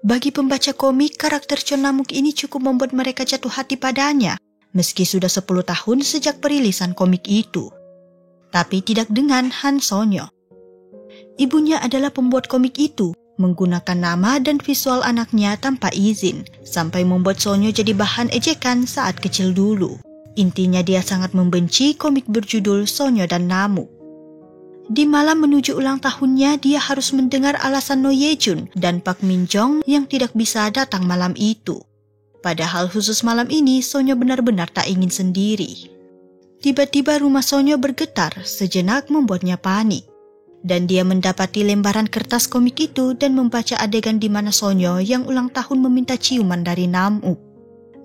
Bagi pembaca komik, karakter Chon Namuk ini cukup membuat mereka jatuh hati padanya, meski sudah 10 tahun sejak perilisan komik itu. Tapi tidak dengan Han Sonyo. Ibunya adalah pembuat komik itu, menggunakan nama dan visual anaknya tanpa izin, sampai membuat Sonyo jadi bahan ejekan saat kecil dulu. Intinya dia sangat membenci komik berjudul Sonyo dan Namuk. Di malam menuju ulang tahunnya, dia harus mendengar alasan No Ye-jun dan Park Min-jong yang tidak bisa datang malam itu. Padahal khusus malam ini, Sonyo benar-benar tak ingin sendiri. Tiba-tiba rumah Sonyo bergetar, sejenak membuatnya panik. Dan dia mendapati lembaran kertas komik itu dan membaca adegan di mana Sonyo yang ulang tahun meminta ciuman dari Namuk.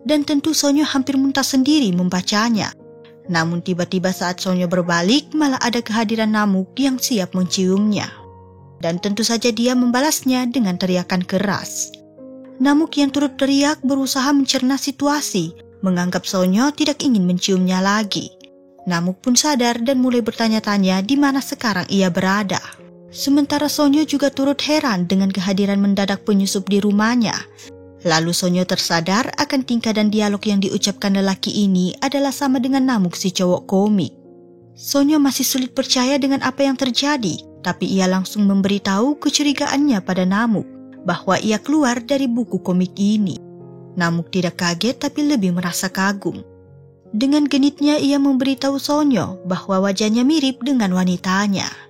Dan tentu Sonyo hampir muntah sendiri membacanya. Namun tiba-tiba saat Sonyo berbalik, malah ada kehadiran Namuk yang siap menciumnya. Dan tentu saja dia membalasnya dengan teriakan keras. Namuk yang turut teriak berusaha mencerna situasi, menganggap Sonyo tidak ingin menciumnya lagi. Namuk pun sadar dan mulai bertanya-tanya di mana sekarang ia berada. Sementara Sonyo juga turut heran dengan kehadiran mendadak penyusup di rumahnya. Lalu Sonyo tersadar akan tingkah dan dialog yang diucapkan lelaki ini adalah sama dengan Namuk si cowok komik. Sonyo masih sulit percaya dengan apa yang terjadi, tapi ia langsung memberitahu kecurigaannya pada Namuk bahwa ia keluar dari buku komik ini. Namuk tidak kaget tapi lebih merasa kagum. Dengan genitnya ia memberitahu Sonyo bahwa wajahnya mirip dengan wanitanya.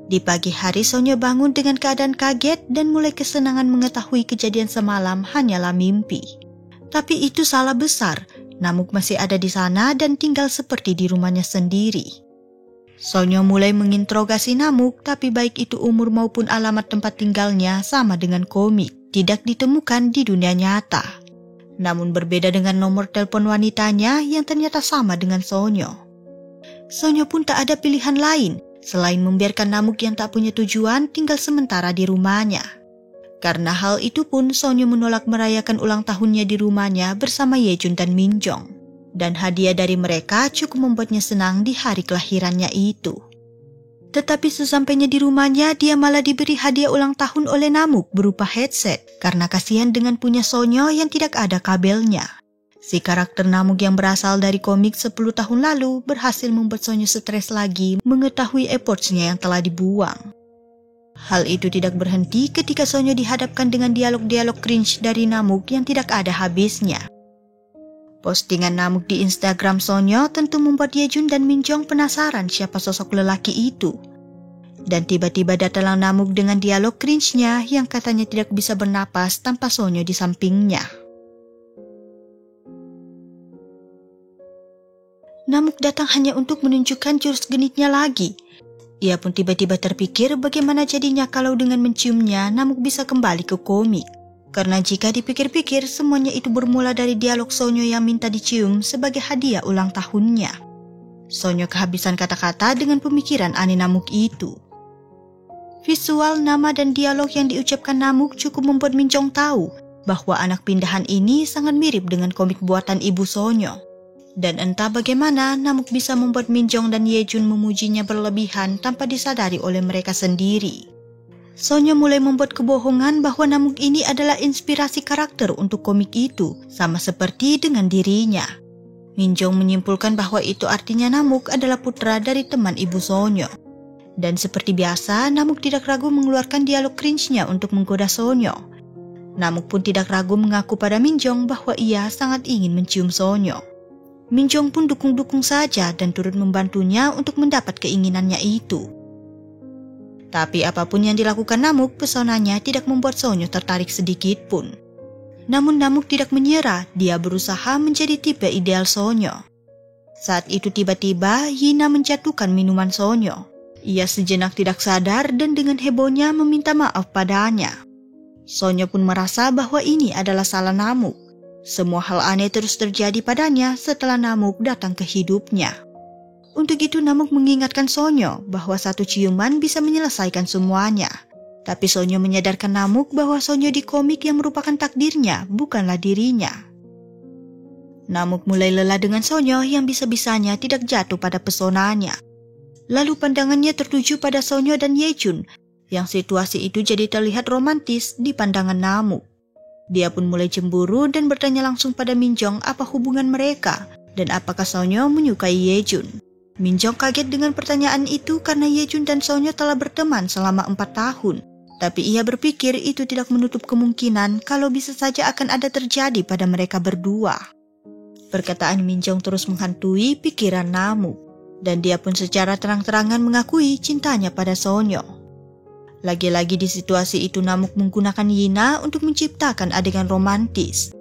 Di pagi hari Sonyo bangun dengan keadaan kaget dan mulai kesenangan mengetahui kejadian semalam hanyalah mimpi. Tapi itu salah besar, Namuk masih ada di sana dan tinggal seperti di rumahnya sendiri. Sonyo mulai menginterogasi Namuk, tapi baik itu umur maupun alamat tempat tinggalnya sama dengan komik, tidak ditemukan di dunia nyata. Namun berbeda dengan nomor telepon wanitanya yang ternyata sama dengan Sonyo. Sonyo pun tak ada pilihan lain selain membiarkan Namuk yang tak punya tujuan tinggal sementara di rumahnya. Karena hal itu pun Sonyo menolak merayakan ulang tahunnya di rumahnya bersama Ye-jun dan Min-jong. Dan hadiah dari mereka cukup membuatnya senang di hari kelahirannya itu. Tetapi sesampainya di rumahnya, dia malah diberi hadiah ulang tahun oleh Namuk berupa headset karena kasihan dengan punya Sonyo yang tidak ada kabelnya. Si karakter Namuk yang berasal dari komik 10 tahun lalu berhasil membuat Sonyo stres lagi mengetahui efforts-nya yang telah dibuang. Hal itu tidak berhenti ketika Sonyo dihadapkan dengan dialog-dialog cringe dari Namuk yang tidak ada habisnya. Postingan Namuk di Instagram Sonyo tentu membuat Ye-jun dan Min-jong penasaran siapa sosok lelaki itu. Dan tiba-tiba datanglah Namuk dengan dialog cringe-nya yang katanya tidak bisa bernapas tanpa Sonyo di sampingnya. Namuk datang hanya untuk menunjukkan jurus genitnya lagi. Ia pun tiba-tiba terpikir bagaimana jadinya kalau dengan menciumnya Namuk bisa kembali ke komik. Karena jika dipikir-pikir semuanya itu bermula dari dialog Sonyo yang minta dicium sebagai hadiah ulang tahunnya. Sonyo kehabisan kata-kata dengan pemikiran aneh Namuk itu. Visual, nama dan dialog yang diucapkan Namuk cukup membuat Min-jong tahu bahwa anak pindahan ini sangat mirip dengan komik buatan ibu Sonyo. Dan entah bagaimana Namuk bisa membuat Min-jong dan Ye-jun memujinya berlebihan tanpa disadari oleh mereka sendiri. Sonyo mulai membuat kebohongan bahwa Namuk ini adalah inspirasi karakter untuk komik itu, sama seperti dengan dirinya. Min-jong menyimpulkan bahwa itu artinya Namuk adalah putra dari teman ibu Sonyo. Dan seperti biasa, Namuk tidak ragu mengeluarkan dialog cringe-nya untuk menggoda Sonyo. Namuk pun tidak ragu mengaku pada Min-jong bahwa ia sangat ingin mencium Sonyo. Min-jong pun dukung-dukung saja dan turut membantunya untuk mendapat keinginannya itu. Tapi apapun yang dilakukan Namuk, pesonanya tidak membuat Sonyo tertarik sedikit pun. Namun Namuk tidak menyerah, dia berusaha menjadi tipe ideal Sonyo. Saat itu tiba-tiba Yina menjatuhkan minuman Sonyo. Ia sejenak tidak sadar dan dengan hebohnya meminta maaf padanya. Sonyo pun merasa bahwa ini adalah salah Namuk. Semua hal aneh terus terjadi padanya setelah Namuk datang ke hidupnya. Untuk itu Namuk mengingatkan Sonyo bahwa satu ciuman bisa menyelesaikan semuanya. Tapi Sonyo menyadarkan Namuk bahwa Sonyo di komik yang merupakan takdirnya, bukanlah dirinya. Namuk mulai lelah dengan Sonyo yang bisa-bisanya tidak jatuh pada pesonanya. Lalu pandangannya tertuju pada Sonyo dan Ye-jun, Yang situasi itu jadi terlihat romantis di pandangan Namuk. Dia pun mulai cemburu dan bertanya langsung pada Minjong apa hubungan mereka dan apakah Sonyo menyukai Yejun. Minjong kaget dengan pertanyaan itu karena Yejun dan Sonyo telah berteman selama 4 tahun. Tapi ia berpikir itu tidak menutup kemungkinan kalau bisa saja akan ada terjadi pada mereka berdua. Perkataan Minjong terus menghantui pikiran Namuk, dan dia pun secara terang-terangan mengakui cintanya pada Sonyo. Lagi-lagi di situasi itu Namuk menggunakan Yina untuk menciptakan adegan romantis.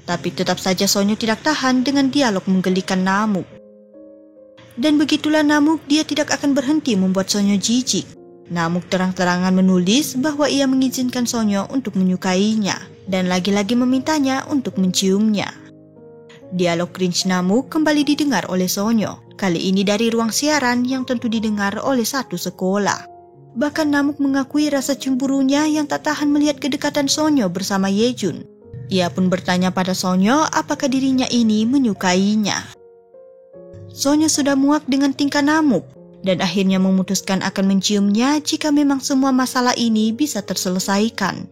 Tapi tetap saja Sonyo tidak tahan dengan dialog menggelikan Namuk. Dan begitulah Namuk, dia tidak akan berhenti membuat Sonyo jijik. Namuk terang-terangan menulis bahwa ia mengizinkan Sonyo untuk menyukainya dan lagi-lagi memintanya untuk menciumnya. Dialog cringe Namuk kembali didengar oleh Sonyo, kali ini dari ruang siaran yang tentu didengar oleh satu sekolah. Bahkan Namuk mengakui rasa cemburunya yang tak tahan melihat kedekatan Sonyo bersama Yejun. Ia pun bertanya pada Sonyo apakah dirinya ini menyukainya. Sonyo sudah muak dengan tingkah Namuk dan akhirnya memutuskan akan menciumnya jika memang semua masalah ini bisa terselesaikan.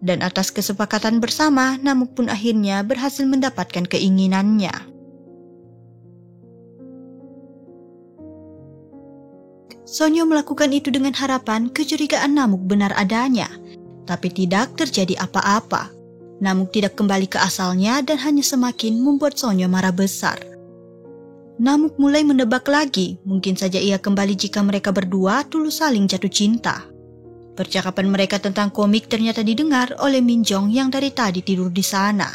Dan atas kesepakatan bersama, Namuk pun akhirnya berhasil mendapatkan keinginannya. Sonyo melakukan itu dengan harapan kecurigaan Namuk benar adanya, tapi tidak terjadi apa-apa. Namuk tidak kembali ke asalnya dan hanya semakin membuat Sonyo marah besar. Namuk mulai menebak lagi, mungkin saja ia kembali jika mereka berdua tulus saling jatuh cinta. Percakapan mereka tentang komik ternyata didengar oleh Minjong yang dari tadi tidur di sana.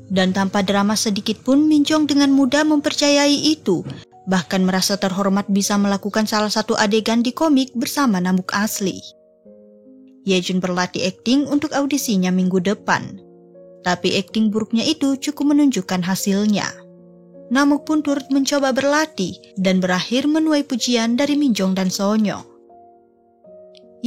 Dan tanpa drama sedikit pun Minjong dengan mudah mempercayai itu, bahkan merasa terhormat bisa melakukan salah satu adegan di komik bersama Namuk asli. Yejun berlatih akting untuk audisinya minggu depan. Tapi akting buruknya itu cukup menunjukkan hasilnya. Namuk pun turut mencoba berlatih dan berakhir menuai pujian dari Minjong dan Sonyo.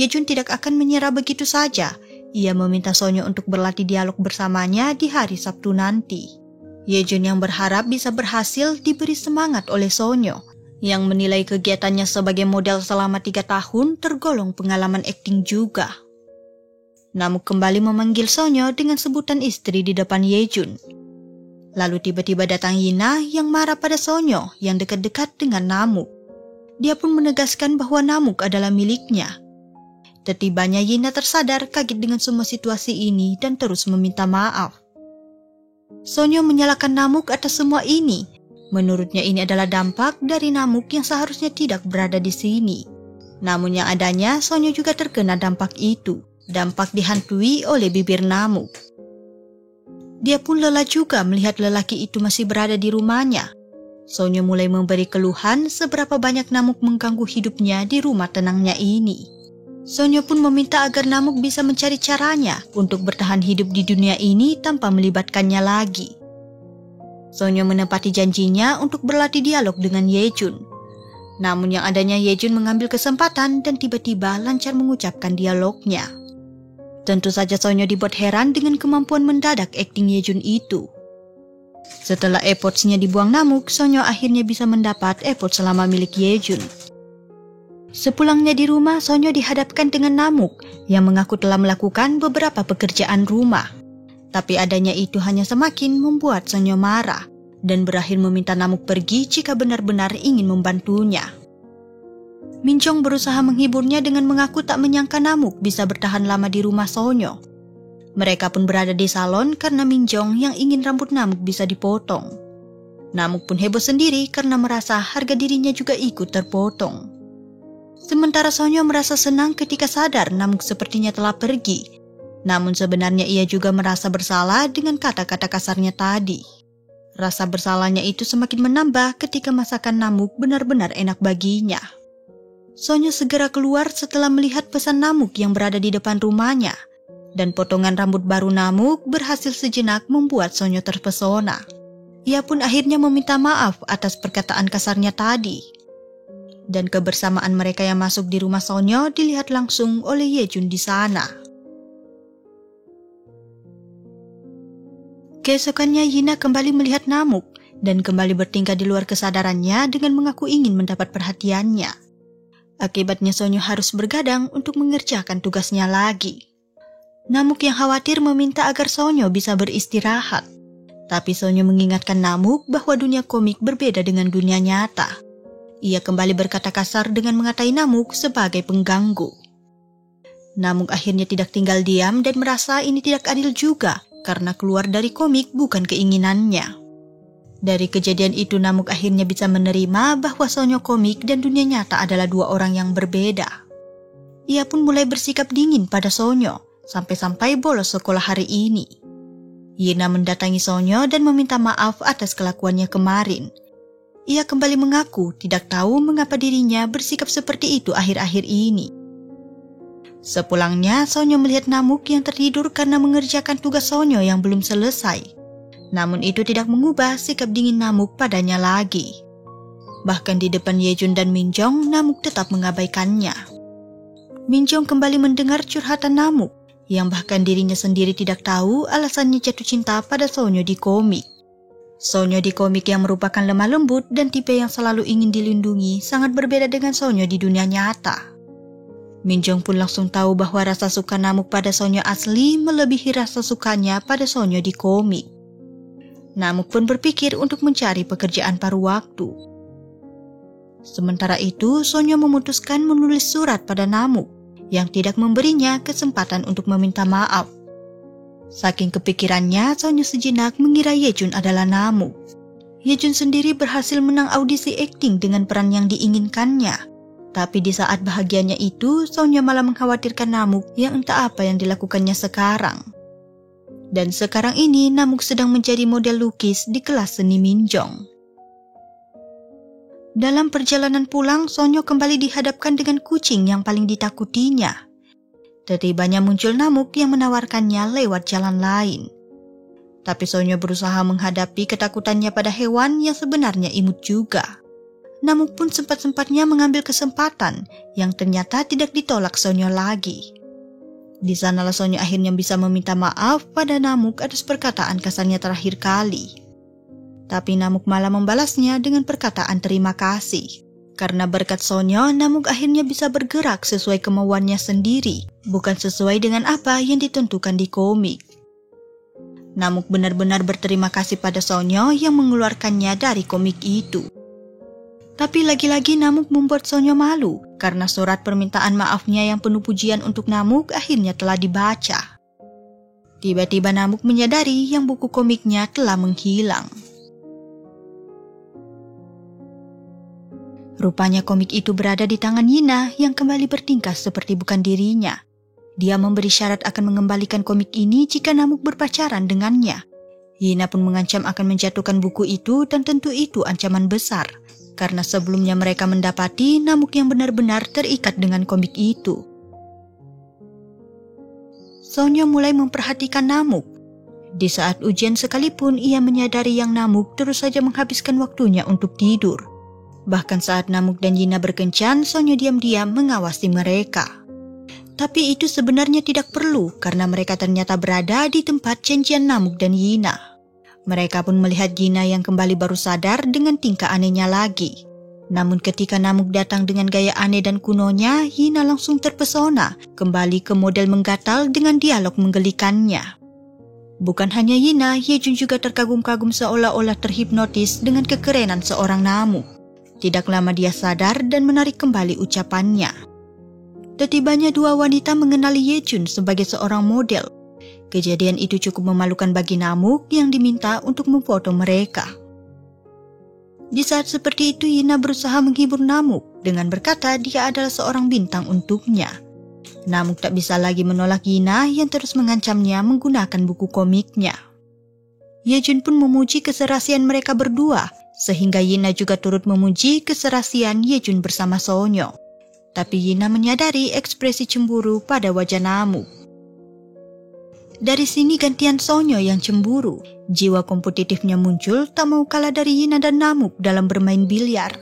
Yejun tidak akan menyerah begitu saja. Ia meminta Sonyo untuk berlatih dialog bersamanya di hari Sabtu nanti. Yejun yang berharap bisa berhasil diberi semangat oleh Sonyo, yang menilai kegiatannya sebagai model selama 3 tahun tergolong pengalaman akting juga. Namuk kembali memanggil Sonyo dengan sebutan istri di depan Yejun. Lalu tiba-tiba datang Yina yang marah pada Sonyo yang dekat-dekat dengan Namuk. Dia pun menegaskan bahwa Namuk adalah miliknya. Tetibanya Yina tersadar kaget dengan semua situasi ini dan terus meminta maaf. Sonyo menyalahkan Namuk atas semua ini. Menurutnya ini adalah dampak dari Namuk yang seharusnya tidak berada di sini. Namun yang adanya Sonyo juga terkena dampak itu. Dampak dihantui oleh bibir Namuk. Dia pun lelah juga melihat lelaki itu masih berada di rumahnya. Sonyo mulai memberi keluhan seberapa banyak Namuk mengganggu hidupnya di rumah tenangnya ini. Sonyo pun meminta agar Namuk bisa mencari caranya untuk bertahan hidup di dunia ini tanpa melibatkannya lagi. Sonyo menepati janjinya untuk berlatih dialog dengan Yejun. Namun yang adanya Yejun mengambil kesempatan dan tiba-tiba lancar mengucapkan dialognya. Tentu saja Sonyo dibuat heran dengan kemampuan mendadak akting Yejun itu. Setelah AirPods-nya dibuang Namuk, Sonyo akhirnya bisa mendapat AirPods selama milik Yejun. Sepulangnya di rumah, Sonyo dihadapkan dengan Namuk yang mengaku telah melakukan beberapa pekerjaan rumah. Tapi adanya itu hanya semakin membuat Sonyo marah dan berakhir meminta Namuk pergi jika benar-benar ingin membantunya. Minjong berusaha menghiburnya dengan mengaku tak menyangka Namuk bisa bertahan lama di rumah Sonyo. Mereka pun berada di salon karena Minjong yang ingin rambut Namuk bisa dipotong. Namuk pun heboh sendiri karena merasa harga dirinya juga ikut terpotong. Sementara Sonyo merasa senang ketika sadar Namuk sepertinya telah pergi. Namun sebenarnya ia juga merasa bersalah dengan kata-kata kasarnya tadi. Rasa bersalahnya itu semakin menambah ketika masakan Namuk benar-benar enak baginya. Sonyo segera keluar setelah melihat pesan Namuk yang berada di depan rumahnya. Dan potongan rambut baru Namuk berhasil sejenak membuat Sonyo terpesona. Ia pun akhirnya meminta maaf atas perkataan kasarnya tadi. Dan kebersamaan mereka yang masuk di rumah Sonyo dilihat langsung oleh Yejun di sana. Keesokannya Yina kembali melihat Namuk dan kembali bertingkah di luar kesadarannya dengan mengaku ingin mendapat perhatiannya. Akibatnya Sonyo harus bergadang untuk mengerjakan tugasnya lagi. Namuk yang khawatir meminta agar Sonyo bisa beristirahat. Tapi Sonyo mengingatkan Namuk bahwa dunia komik berbeda dengan dunia nyata. Ia kembali berkata kasar dengan mengatai Namuk sebagai pengganggu. Namuk akhirnya tidak tinggal diam dan merasa ini tidak adil juga karena keluar dari komik bukan keinginannya. Dari kejadian itu Namuk akhirnya bisa menerima bahwa Sonyo komik dan dunia nyata adalah dua orang yang berbeda. Ia pun mulai bersikap dingin pada Sonyo, sampai-sampai bolos sekolah hari ini. Yina mendatangi Sonyo dan meminta maaf atas kelakuannya kemarin. Ia kembali mengaku tidak tahu mengapa dirinya bersikap seperti itu akhir-akhir ini. Sepulangnya, Sonyo melihat Namuk yang tertidur karena mengerjakan tugas Sonyo yang belum selesai. Namun itu tidak mengubah sikap dingin Namuk padanya lagi. Bahkan di depan Yejun dan Minjong, Namuk tetap mengabaikannya. Minjong kembali mendengar curhatan Namuk, yang bahkan dirinya sendiri tidak tahu alasannya jatuh cinta pada Sonyo di komik. Sonyo di komik yang merupakan lemah lembut dan tipe yang selalu ingin dilindungi sangat berbeda dengan Sonyo di dunia nyata. Minjong pun langsung tahu bahwa rasa suka Namuk pada Sonyo asli melebihi rasa sukanya pada Sonyo di komik. Namuk pun berpikir untuk mencari pekerjaan paruh waktu. Sementara itu, Sonyo memutuskan menulis surat pada Namuk yang tidak memberinya kesempatan untuk meminta maaf. Saking kepikirannya, Sonyo sejenak mengira Yejun adalah Namuk. Yejun sendiri berhasil menang audisi akting dengan peran yang diinginkannya. Tapi di saat bahagianya itu, Sonyo malah mengkhawatirkan Namuk yang entah apa yang dilakukannya sekarang. Dan sekarang ini Namuk sedang menjadi model lukis di kelas seni Minjong. Dalam perjalanan pulang, Sonyo kembali dihadapkan dengan kucing yang paling ditakutinya. Tiba-tibanya muncul Namuk yang menawarkannya lewat jalan lain. Tapi Sonyo berusaha menghadapi ketakutannya pada hewan yang sebenarnya imut juga. Namuk pun sempat-sempatnya mengambil kesempatan yang ternyata tidak ditolak Sonyo lagi. Di sanalah Sonyo akhirnya bisa meminta maaf pada Namuk atas perkataan kasarnya terakhir kali. Tapi Namuk malah membalasnya dengan perkataan terima kasih. Karena berkat Sonyo, Namuk akhirnya bisa bergerak sesuai kemauannya sendiri, bukan sesuai dengan apa yang ditentukan di komik. Namuk benar-benar berterima kasih pada Sonyo yang mengeluarkannya dari komik itu. Tapi lagi-lagi Namuk membuat Sonyo malu karena surat permintaan maafnya yang penuh pujian untuk Namuk akhirnya telah dibaca. Tiba-tiba Namuk menyadari yang buku komiknya telah menghilang. Rupanya komik itu berada di tangan Yina yang kembali bertingkah seperti bukan dirinya. Dia memberi syarat akan mengembalikan komik ini jika Namuk berpacaran dengannya. Yina pun mengancam akan menjatuhkan buku itu dan tentu itu ancaman besar. Karena sebelumnya mereka mendapati Namuk yang benar-benar terikat dengan komik itu. Sonyo mulai memperhatikan Namuk. Di saat ujian sekalipun ia menyadari yang Namuk terus saja menghabiskan waktunya untuk tidur. Bahkan saat Namuk dan Yina berkencan, Sonyo diam-diam mengawasi mereka. Tapi itu sebenarnya tidak perlu karena mereka ternyata berada di tempat janjian Namuk dan Yina. Mereka pun melihat Yina yang kembali baru sadar dengan tingkah anehnya lagi. Namun ketika Namuk datang dengan gaya aneh dan kunonya, Yina langsung terpesona, kembali ke model menggatal dengan dialog menggelikannya. Bukan hanya Yina, Yejun juga terkagum-kagum seolah-olah terhipnotis dengan kekerenan seorang Namuk. Tidak lama dia sadar dan menarik kembali ucapannya. Tiba-tibanya dua wanita mengenali Yejun sebagai seorang model. Kejadian itu cukup memalukan bagi Namuk yang diminta untuk memfoto mereka. Di saat seperti itu Yina berusaha menghibur Namuk dengan berkata dia adalah seorang bintang untuknya. Namuk tak bisa lagi menolak Yina yang terus mengancamnya menggunakan buku komiknya. Yejun pun memuji keserasian mereka berdua, sehingga Yina juga turut memuji keserasian Yejun bersama Sonyo. Tapi Yina menyadari ekspresi cemburu pada wajah Namuk. Dari sini gantian Sonyo yang cemburu. Jiwa kompetitifnya muncul tak mau kalah dari Yina dan Namuk dalam bermain biliar.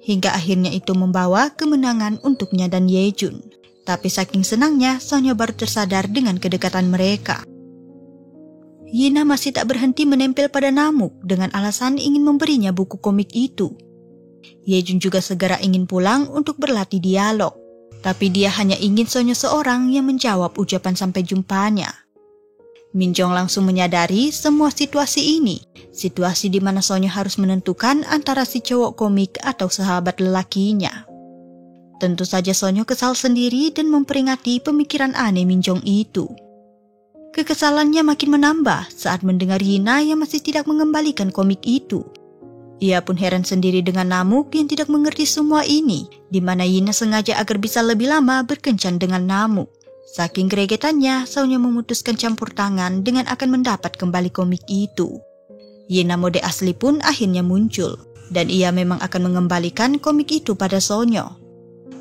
Hingga akhirnya itu membawa kemenangan untuknya dan Yejun. Tapi saking senangnya, Sonyo baru tersadar dengan kedekatan mereka. Yina masih tak berhenti menempel pada Namuk dengan alasan ingin memberinya buku komik itu. Yejun juga segera ingin pulang untuk berlatih dialog. Tapi dia hanya ingin Sonyo seorang yang menjawab ucapan sampai jumpanya. Minjong langsung menyadari semua situasi ini. Situasi di mana Sonyo harus menentukan antara si cowok komik atau sahabat lelakinya. Tentu saja Sonyo kesal sendiri dan memperingati pemikiran aneh Minjong itu. Kekesalannya makin menambah saat mendengar Yina yang masih tidak mengembalikan komik itu. Ia pun heran sendiri dengan Namuk yang tidak mengerti semua ini, di mana Yina sengaja agar bisa lebih lama berkencan dengan Namuk. Saking gregetannya, Sonyo memutuskan campur tangan dengan akan mendapat kembali komik itu. Yina mode asli pun akhirnya muncul, dan ia memang akan mengembalikan komik itu pada Sonyo.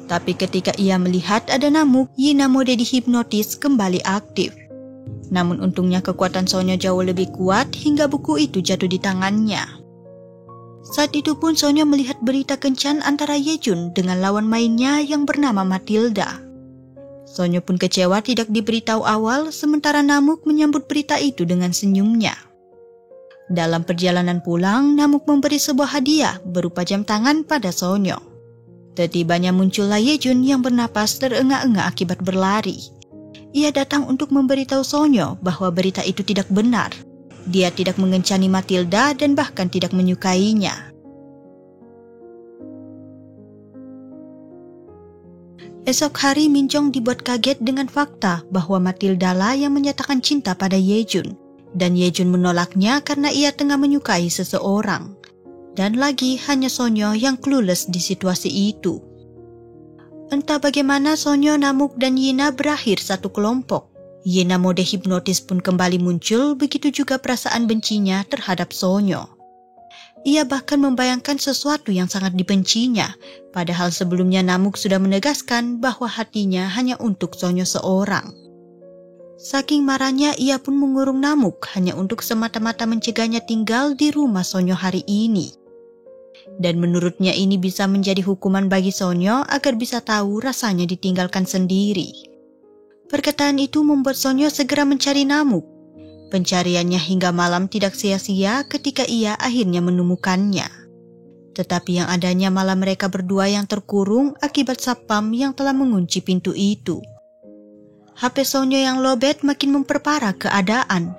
Tapi ketika ia melihat ada Namuk, Yina mode dihipnotis kembali aktif. Namun untungnya kekuatan Sonyo jauh lebih kuat hingga buku itu jatuh di tangannya. Saat itu pun Sonyo melihat berita kencan antara Yejun dengan lawan mainnya yang bernama Matilda. Sonyo pun kecewa tidak diberitahu awal, sementara Namuk menyambut berita itu dengan senyumnya. Dalam perjalanan pulang, Namuk memberi sebuah hadiah berupa jam tangan pada Sonyo. Tiba-tibanya muncullah Yejun yang bernapas terengah-engah akibat berlari. Ia datang untuk memberitahu Sonyo bahwa berita itu tidak benar. Dia tidak mengencani Matilda dan bahkan tidak menyukainya. Esok hari Minjong dibuat kaget dengan fakta bahwa Matilda lah yang menyatakan cinta pada Yejun. Dan Yejun menolaknya karena ia tengah menyukai seseorang. Dan lagi hanya Sonyo yang clueless di situasi itu. Entah bagaimana Sonyo, Namuk, dan Yina berakhir satu kelompok. Yina mode hipnotis pun kembali muncul, begitu juga perasaan bencinya terhadap Sonyo. Ia bahkan membayangkan sesuatu yang sangat dibencinya, padahal sebelumnya Namuk sudah menegaskan bahwa hatinya hanya untuk Sonyo seorang. Saking marahnya ia pun mengurung Namuk hanya untuk semata-mata mencegahnya tinggal di rumah Sonyo hari ini. Dan menurutnya ini bisa menjadi hukuman bagi Sonyo agar bisa tahu rasanya ditinggalkan sendiri. Perkataan itu membuat Sonyo segera mencari Namuk. Pencariannya hingga malam tidak sia-sia ketika ia akhirnya menemukannya. Tetapi yang adanya malah mereka berdua yang terkurung akibat satpam yang telah mengunci pintu itu. HP Sonyo yang lowbat makin memperparah keadaan.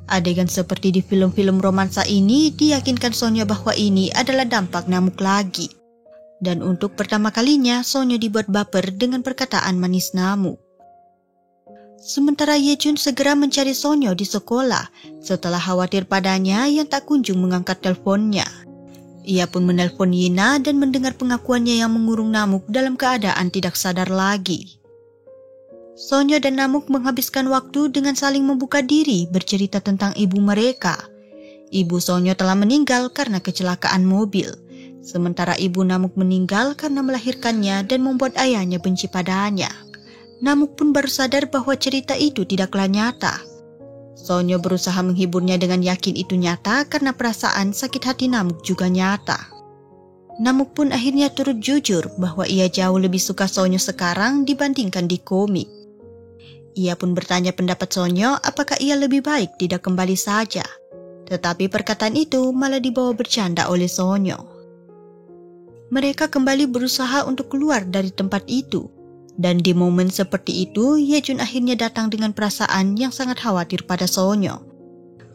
Adegan seperti di film-film romansa ini diyakinkan Sonyo bahwa ini adalah dampak Namuk lagi. Dan untuk pertama kalinya Sonyo dibuat baper dengan perkataan manis Namuk. Sementara Yejun segera mencari Sonyo di sekolah setelah khawatir padanya yang tak kunjung mengangkat teleponnya. Ia pun menelpon Yina dan mendengar pengakuannya yang mengurung Namuk dalam keadaan tidak sadar lagi. Sonyo dan Namuk menghabiskan waktu dengan saling membuka diri bercerita tentang ibu mereka. Ibu Sonyo telah meninggal karena kecelakaan mobil, sementara ibu Namuk meninggal karena melahirkannya dan membuat ayahnya benci padanya. Namuk pun baru sadar bahwa cerita itu tidaklah nyata. Sonyo berusaha menghiburnya dengan yakin itu nyata karena perasaan sakit hati Namuk juga nyata. Namuk pun akhirnya turut jujur bahwa ia jauh lebih suka Sonyo sekarang dibandingkan di komik. Ia pun bertanya pendapat Sonyo apakah ia lebih baik tidak kembali saja. Tetapi perkataan itu malah dibawa bercanda oleh Sonyo. Mereka kembali berusaha untuk keluar dari tempat itu. Dan di momen seperti itu, Yejun akhirnya datang dengan perasaan yang sangat khawatir pada Sonyo.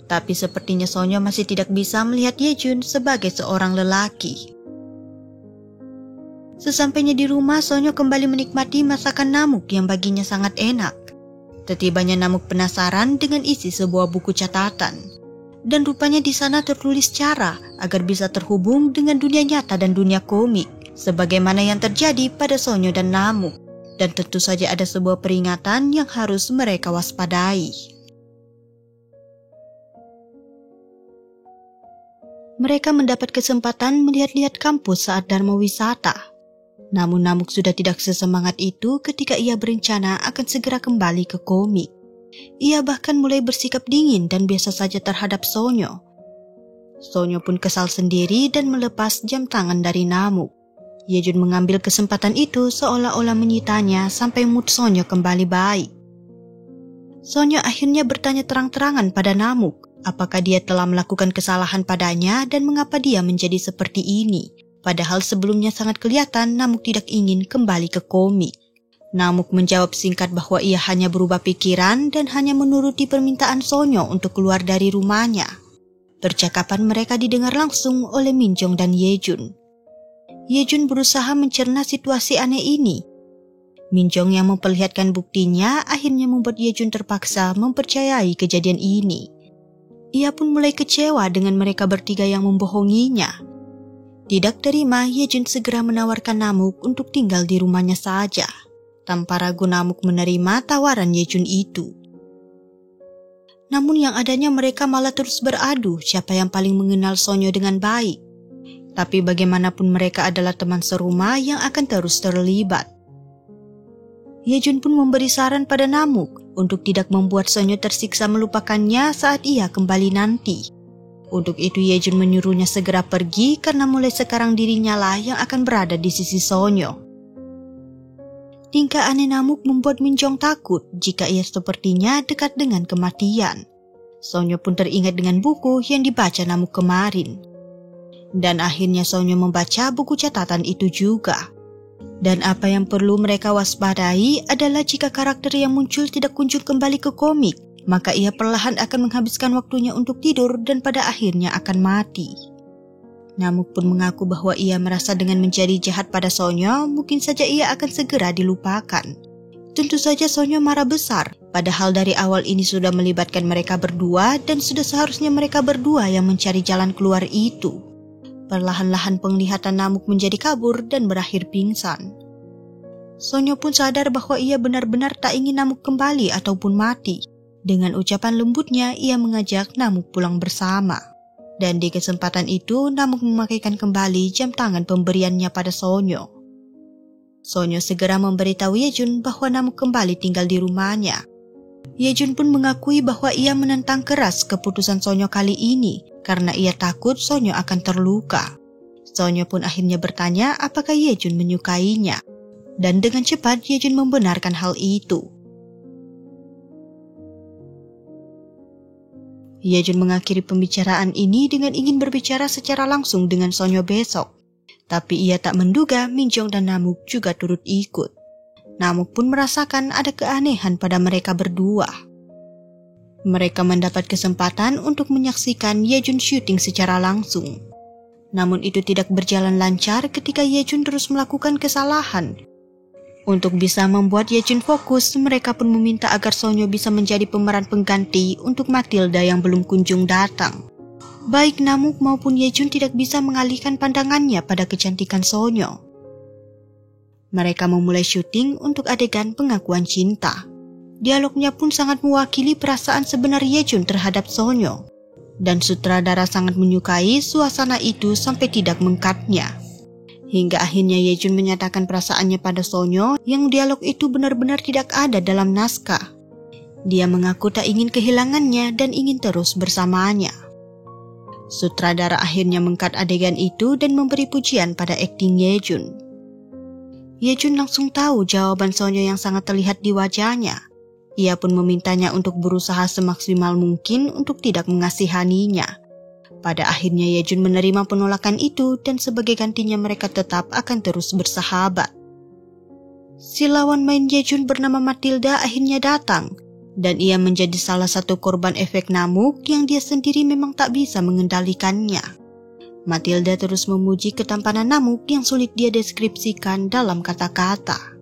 Tapi sepertinya Sonyo masih tidak bisa melihat Yejun sebagai seorang lelaki. Sesampainya di rumah, Sonyo kembali menikmati masakan Namuk yang baginya sangat enak. Setibanya Namuk penasaran dengan isi sebuah buku catatan. Dan rupanya di sana tertulis cara agar bisa terhubung dengan dunia nyata dan dunia komik, sebagaimana yang terjadi pada Sonyo dan Namuk. Dan tentu saja ada sebuah peringatan yang harus mereka waspadai. Mereka mendapat kesempatan melihat-lihat kampus saat Dharma Wisata. Namun Namuk sudah tidak sesemangat itu ketika ia berencana akan segera kembali ke komik. Ia bahkan mulai bersikap dingin dan biasa saja terhadap Sonyo. Sonyo pun kesal sendiri dan melepas jam tangan dari Namuk. Yejun mengambil kesempatan itu seolah-olah menyitanya sampai mood Sonyo kembali baik. Sonyo akhirnya bertanya terang-terangan pada Namuk, apakah dia telah melakukan kesalahan padanya dan mengapa dia menjadi seperti ini. Padahal sebelumnya sangat kelihatan Namuk tidak ingin kembali ke komik. Namuk menjawab singkat bahwa ia hanya berubah pikiran dan hanya menuruti permintaan Sonyo untuk keluar dari rumahnya. Percakapan mereka didengar langsung oleh Minjong dan Yejun. Yejun berusaha mencerna situasi aneh ini. Minjong yang memperlihatkan buktinya akhirnya membuat Yejun terpaksa mempercayai kejadian ini. Ia pun mulai kecewa dengan mereka bertiga yang membohonginya. Tidak terima, Yejun segera menawarkan Namuk untuk tinggal di rumahnya saja. Tanpa ragu Namuk menerima tawaran Yejun itu. Namun yang adanya mereka malah terus beradu siapa yang paling mengenal Sonyo dengan baik. Tapi bagaimanapun mereka adalah teman serumah yang akan terus terlibat. Yejun pun memberi saran pada Namuk untuk tidak membuat Sonyo tersiksa melupakannya saat ia kembali nanti. Untuk itu Yejun menyuruhnya segera pergi karena mulai sekarang dirinya lah yang akan berada di sisi Sonyo. Tingkah aneh Namuk membuat Minjong takut jika ia sepertinya dekat dengan kematian. Sonyo pun teringat dengan buku yang dibaca Namuk kemarin. Dan akhirnya Sonyo membaca buku catatan itu juga. Dan apa yang perlu mereka waspadai adalah jika karakter yang muncul tidak kunjung kembali ke komik, maka ia perlahan akan menghabiskan waktunya untuk tidur dan pada akhirnya akan mati. Namuk pun mengaku bahwa ia merasa dengan menjadi jahat pada Sonyo, mungkin saja ia akan segera dilupakan. Tentu saja Sonyo marah besar, padahal dari awal ini sudah melibatkan mereka berdua dan sudah seharusnya mereka berdua yang mencari jalan keluar itu. Perlahan-lahan penglihatan Namuk menjadi kabur dan berakhir pingsan. Sonyo pun sadar bahwa ia benar-benar tak ingin Namuk kembali ataupun mati. Dengan ucapan lembutnya, ia mengajak Namuk pulang bersama. Dan di kesempatan itu, Namuk memakaikan kembali jam tangan pemberiannya pada Sonyo. Sonyo segera memberitahu Yejun bahwa Namuk kembali tinggal di rumahnya. Yejun pun mengakui bahwa ia menentang keras keputusan Sonyo kali ini karena ia takut Sonyo akan terluka. Sonyo pun akhirnya bertanya apakah Yejun menyukainya. Dan dengan cepat Yejun membenarkan hal itu. Yejun mengakhiri pembicaraan ini dengan ingin berbicara secara langsung dengan Sonyo besok. Tapi ia tak menduga Minjong dan Namuk juga turut ikut. Namuk pun merasakan ada keanehan pada mereka berdua. Mereka mendapat kesempatan untuk menyaksikan Yejun syuting secara langsung. Namun itu tidak berjalan lancar ketika Yejun terus melakukan kesalahan. Untuk bisa membuat Yejun fokus, mereka pun meminta agar Sonyo bisa menjadi pemeran pengganti untuk Matilda yang belum kunjung datang. Baik Namuk maupun Yejun tidak bisa mengalihkan pandangannya pada kecantikan Sonyo. Mereka memulai syuting untuk adegan pengakuan cinta. Dialognya pun sangat mewakili perasaan sebenar Yejun terhadap Sonyo. Dan sutradara sangat menyukai suasana itu sampai tidak mengcutnya. Hingga akhirnya Yejun menyatakan perasaannya pada Sonyo yang dialog itu benar-benar tidak ada dalam naskah. Dia mengaku tak ingin kehilangannya dan ingin terus bersamanya. Sutradara akhirnya mengkat adegan itu dan memberi pujian pada akting Yejun. Yejun langsung tahu jawaban Sonyo yang sangat terlihat di wajahnya. Ia pun memintanya untuk berusaha semaksimal mungkin untuk tidak mengasihaninya. Pada akhirnya Yejun menerima penolakan itu dan sebagai gantinya mereka tetap akan terus bersahabat. Si lawan main Yejun bernama Matilda akhirnya datang dan ia menjadi salah satu korban efek Namuk yang dia sendiri memang tak bisa mengendalikannya. Matilda terus memuji ketampanan Namuk yang sulit dia deskripsikan dalam kata-kata.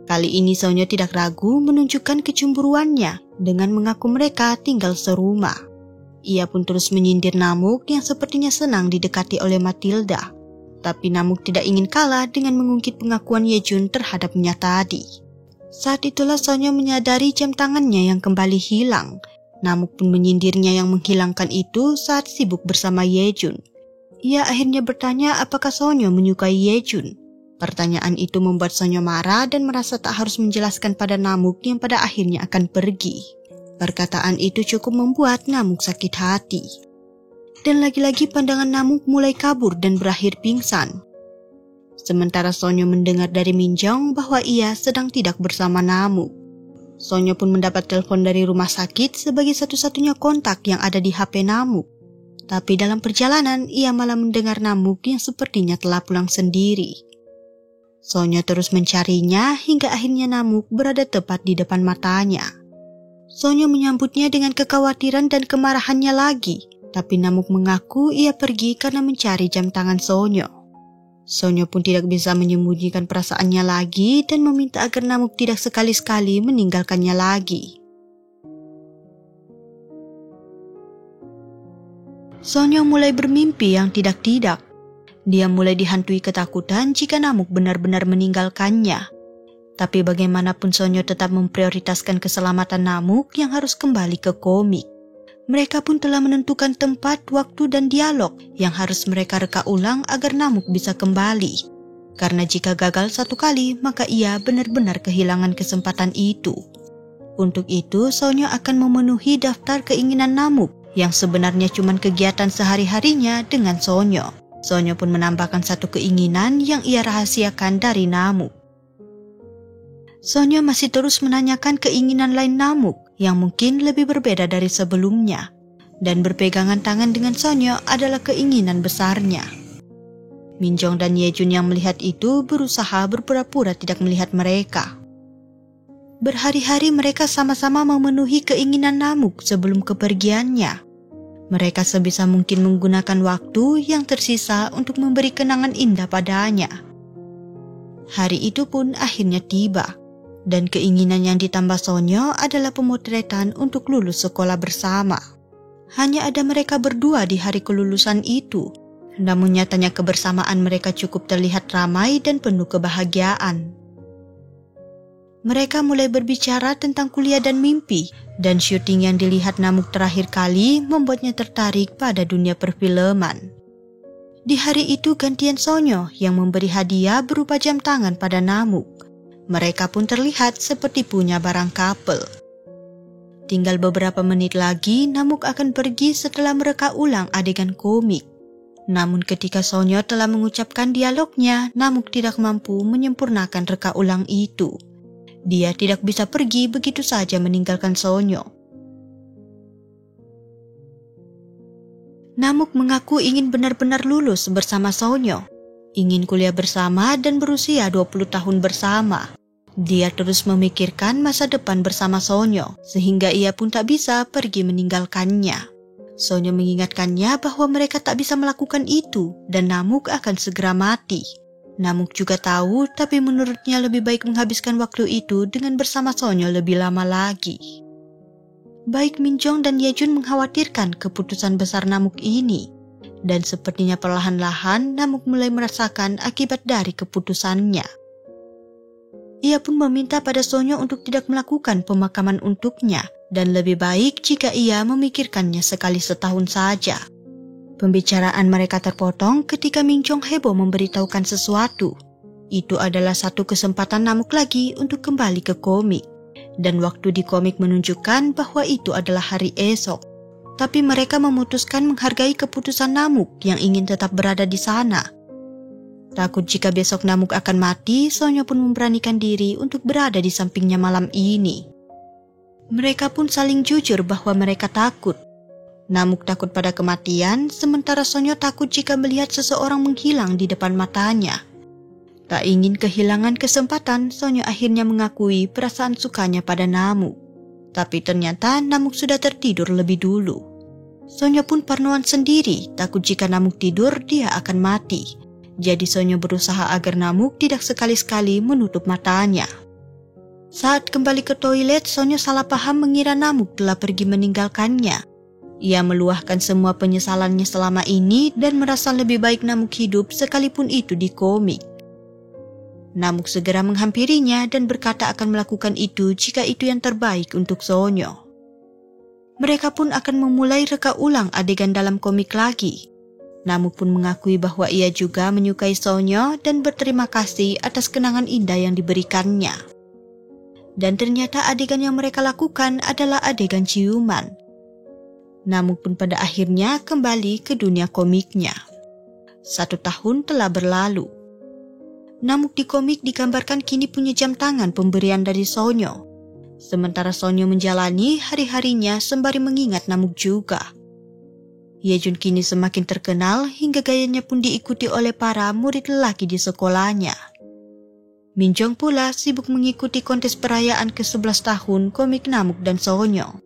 Kali ini Sonyo tidak ragu menunjukkan kecemburuannya dengan mengaku mereka tinggal serumah. Ia pun terus menyindir Namuk yang sepertinya senang didekati oleh Matilda. Tapi Namuk tidak ingin kalah dengan mengungkit pengakuan Yejun terhadapnya tadi. Saat itulah Sonyo menyadari jam tangannya yang kembali hilang. Namuk pun menyindirnya yang menghilangkan itu saat sibuk bersama Yejun. Ia akhirnya bertanya apakah Sonyo menyukai Yejun. Pertanyaan itu membuat Sonyo marah dan merasa tak harus menjelaskan pada Namuk yang pada akhirnya akan pergi. Perkataan itu cukup membuat Namuk sakit hati. Dan lagi-lagi pandangan Namuk mulai kabur dan berakhir pingsan. Sementara Sonyo mendengar dari Minjong bahwa ia sedang tidak bersama Namuk. Sonyo pun mendapat telepon dari rumah sakit sebagai satu-satunya kontak yang ada di HP Namuk. Tapi dalam perjalanan, ia malah mendengar Namuk yang sepertinya telah pulang sendiri. Sonyo terus mencarinya hingga akhirnya Namuk berada tepat di depan matanya. Sonyo menyambutnya dengan kekhawatiran dan kemarahannya lagi, tapi Namuk mengaku ia pergi karena mencari jam tangan Sonyo. Sonyo pun tidak bisa menyembunyikan perasaannya lagi dan meminta agar Namuk tidak sekali-sekali meninggalkannya lagi. Sonyo mulai bermimpi yang tidak-tidak. Dia mulai dihantui ketakutan jika Namuk benar-benar meninggalkannya. Tapi bagaimanapun Sonyo tetap memprioritaskan keselamatan Namuk yang harus kembali ke komik. Mereka pun telah menentukan tempat, waktu, dan dialog yang harus mereka reka ulang agar Namuk bisa kembali. Karena jika gagal satu kali, maka ia benar-benar kehilangan kesempatan itu. Untuk itu, Sonyo akan memenuhi daftar keinginan Namuk yang sebenarnya cuma kegiatan sehari-harinya dengan Sonyo. Sonyo pun menambahkan satu keinginan yang ia rahasiakan dari Namuk. Sonyo masih terus menanyakan keinginan lain Namuk yang mungkin lebih berbeda dari sebelumnya. Dan berpegangan tangan dengan Sonyo adalah keinginan besarnya. Minjong dan Yejun yang melihat itu berusaha berpura-pura tidak melihat mereka. Berhari-hari mereka sama-sama memenuhi keinginan Namuk sebelum kepergiannya. Mereka sebisa mungkin menggunakan waktu yang tersisa untuk memberi kenangan indah padanya. Hari itu pun akhirnya tiba, dan keinginan yang ditambah Sonyo adalah pemotretan untuk lulus sekolah bersama. Hanya ada mereka berdua di hari kelulusan itu, namun nyatanya kebersamaan mereka cukup terlihat ramai dan penuh kebahagiaan. Mereka mulai berbicara tentang kuliah dan mimpi, dan syuting yang dilihat Namuk terakhir kali membuatnya tertarik pada dunia perfilman. Di hari itu gantian Sonyo yang memberi hadiah berupa jam tangan pada Namuk. Mereka pun terlihat seperti punya barang couple. Tinggal beberapa menit lagi Namuk akan pergi setelah mereka ulang adegan komik. Namun ketika Sonyo telah mengucapkan dialognya, Namuk tidak mampu menyempurnakan reka ulang itu. Dia tidak bisa pergi begitu saja meninggalkan Sonyo. Namuk mengaku ingin benar-benar lulus bersama Sonyo, ingin kuliah bersama dan berusia 20 tahun bersama. Dia terus memikirkan masa depan bersama Sonyo, sehingga ia pun tak bisa pergi meninggalkannya. Sonyo mengingatkannya bahwa mereka tak bisa melakukan itu dan Namuk akan segera mati. Namuk juga tahu, tapi menurutnya lebih baik menghabiskan waktu itu dengan bersama Sonyo lebih lama lagi. Baik Minjong dan Yejun mengkhawatirkan keputusan besar Namuk ini, dan sepertinya perlahan-lahan Namuk mulai merasakan akibat dari keputusannya. Ia pun meminta pada Sonyo untuk tidak melakukan pemakaman untuknya, dan lebih baik jika ia memikirkannya sekali setahun saja. Pembicaraan mereka terpotong ketika Minjong heboh memberitahukan sesuatu. Itu adalah satu kesempatan Namuk lagi untuk kembali ke komik. Dan waktu di komik menunjukkan bahwa itu adalah hari esok. Tapi mereka memutuskan menghargai keputusan Namuk yang ingin tetap berada di sana. Takut jika besok Namuk akan mati, Sonyo pun memberanikan diri untuk berada di sampingnya malam ini. Mereka pun saling jujur bahwa mereka takut. Namuk takut pada kematian, sementara Sonyo takut jika melihat seseorang menghilang di depan matanya. Tak ingin kehilangan kesempatan, Sonyo akhirnya mengakui perasaan sukanya pada Namuk. Tapi ternyata Namuk sudah tertidur lebih dulu. Sonyo pun parnoan sendiri, takut jika Namuk tidur dia akan mati. Jadi Sonyo berusaha agar Namuk tidak sekali-sekali menutup matanya. Saat kembali ke toilet, Sonyo salah paham mengira Namuk telah pergi meninggalkannya. Ia meluahkan semua penyesalannya selama ini dan merasa lebih baik Namuk hidup sekalipun itu di komik. Namuk segera menghampirinya dan berkata akan melakukan itu jika itu yang terbaik untuk Sonyo. Mereka pun akan memulai reka ulang adegan dalam komik lagi. Namuk pun mengakui bahwa ia juga menyukai Sonyo dan berterima kasih atas kenangan indah yang diberikannya. Dan ternyata adegan yang mereka lakukan adalah adegan ciuman. Namuk pun pada akhirnya kembali ke dunia komiknya. 1 tahun telah berlalu. Namuk di komik digambarkan kini punya jam tangan pemberian dari Sonyo. Sementara Sonyo menjalani hari-harinya sembari mengingat Namuk juga. Yejun kini semakin terkenal hingga gayanya pun diikuti oleh para murid lelaki di sekolahnya. Minjong pula sibuk mengikuti kontes perayaan ke-11 tahun komik Namuk dan Sonyo.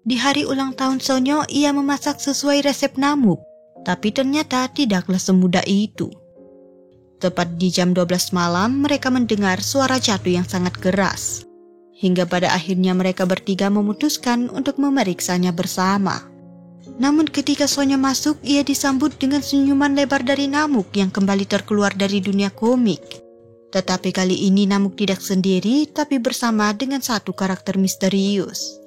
Di hari ulang tahun Sonyo, ia memasak sesuai resep Namuk, tapi ternyata tidaklah semudah itu. Tepat di jam 12 malam, mereka mendengar suara jatuh yang sangat keras. Hingga pada akhirnya mereka bertiga memutuskan untuk memeriksanya bersama. Namun ketika Sonyo masuk, ia disambut dengan senyuman lebar dari Namuk yang kembali terkeluar dari dunia komik. Tetapi kali ini Namuk tidak sendiri, tapi bersama dengan satu karakter misterius.